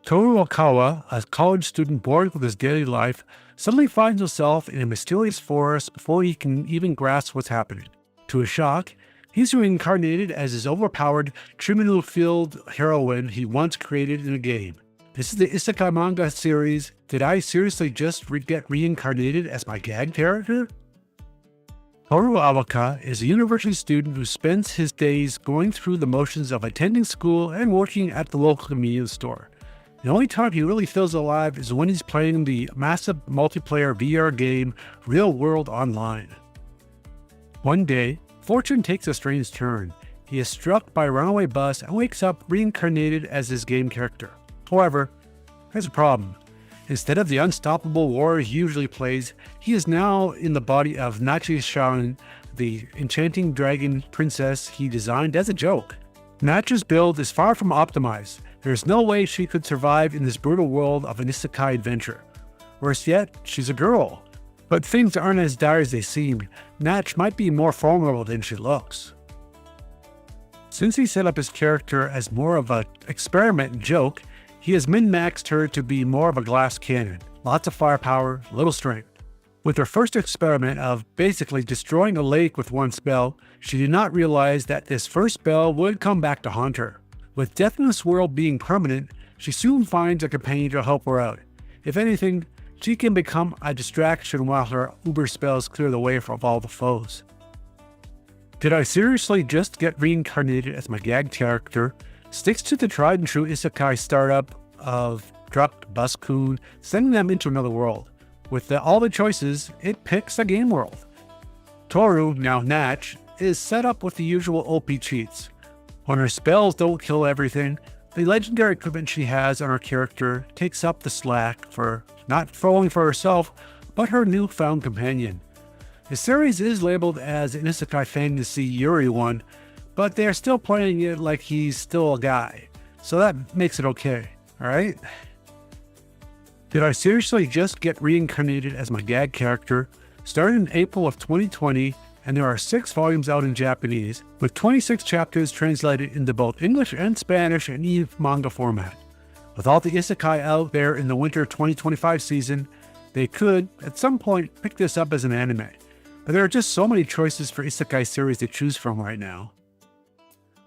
Toru Okawa, a college student bored with his daily life, suddenly finds himself in a mysterious forest before he can even grasp what's happening. To his shock, he's reincarnated as his overpowered, criminal-filled heroine he once created in a game. This is the Isakai manga series. Did I seriously just get reincarnated as my gag character? Toru Awaka is a university student who spends his days going through the motions of attending school and working at the local convenience store. The only time he really feels alive is when he's playing the massive multiplayer VR game Real World Online. One day, fortune takes a strange turn. He is struck by a runaway bus and wakes up reincarnated as his game character. However, there's a problem. Instead of the unstoppable warrior he usually plays, he is now in the body of Nachi-chan, the enchanting dragon princess he designed as a joke. Nachi's build is far from optimized. There's no way she could survive in this brutal world of an isekai adventure. Worse yet, she's a girl. But things aren't as dire as they seem. Natch might be more formidable than she looks. Since he set up his character as more of an experiment and joke, he has min-maxed her to be more of a glass cannon. Lots of firepower, little strength. With her first experiment of basically destroying a lake with one spell, she did not realize that this first spell would come back to haunt her. With Death in this World being permanent, she soon finds a companion to help her out. If anything, she can become a distraction while her uber spells clear the way from all the foes. Did I seriously just get reincarnated as my gag character? Sticks to the tried and true isekai startup of Druck Bus-kun, sending them into another world. With all the choices, it picks a game world. Toru, now Natch, is set up with the usual OP cheats. When her spells don't kill everything, the legendary equipment she has on her character takes up the slack for not only for herself, but her newfound companion. The series is labeled as an isekai fantasy Yuri one, but they're still playing it like he's still a guy, so that makes it okay, alright? Did I seriously just get reincarnated as my gag character? Started in April of 2020, and there are 6 volumes out in Japanese, with 26 chapters translated into both English and Spanish and EVE manga format. With all the isekai out there in the winter 2025 season, they could, at some point, pick this up as an anime. But there are just so many choices for isekai series to choose from right now.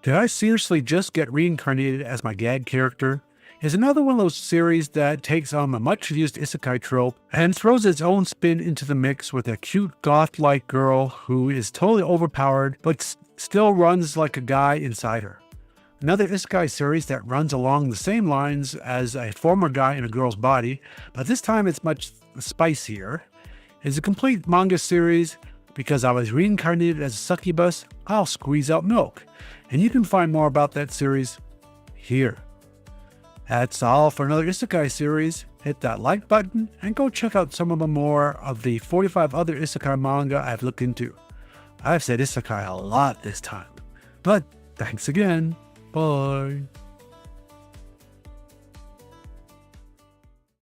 Did I seriously just get reincarnated as my gag character? Is another one of those series that takes on a much-used isekai trope and throws its own spin into the mix with a cute goth-like girl who is totally overpowered but still runs like a guy inside her. Another isekai series that runs along the same lines as a former guy in a girl's body, but this time it's much spicier, is a complete manga series. Because I was reincarnated as a succubus, I'll squeeze out milk. And you can find more about that series here. That's all for another isekai series. Hit that like button and go check out some of the more of the 45 other isekai manga I've looked into. I've said isekai a lot this time. But thanks again. Bye.